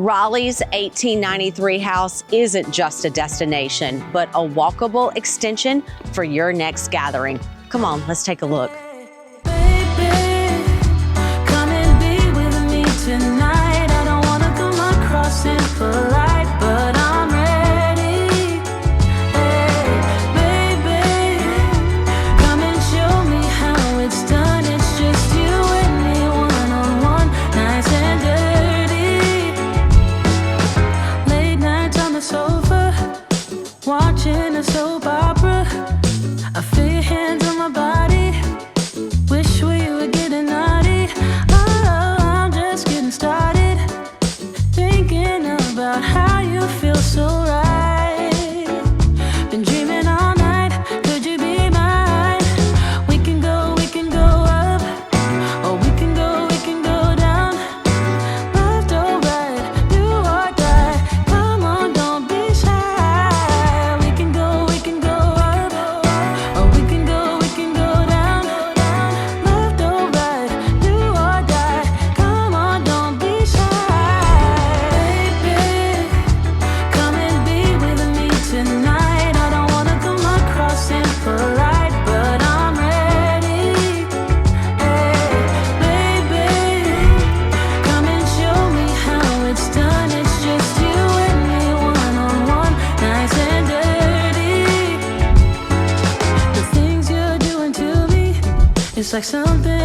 Raleigh's 1893 house isn't just a destination, but a walkable extension for your next gathering. Come on, let's take a look. Watching a soap opera, I feel your hands on my body. Wish we were getting naughty. Oh, I'm just getting started. Thinking about how you feel so right. Been dreaming all night. Could you be mine? We can go up, or we can go down. Left or right, do or die. Come on, don't be shy. It's like something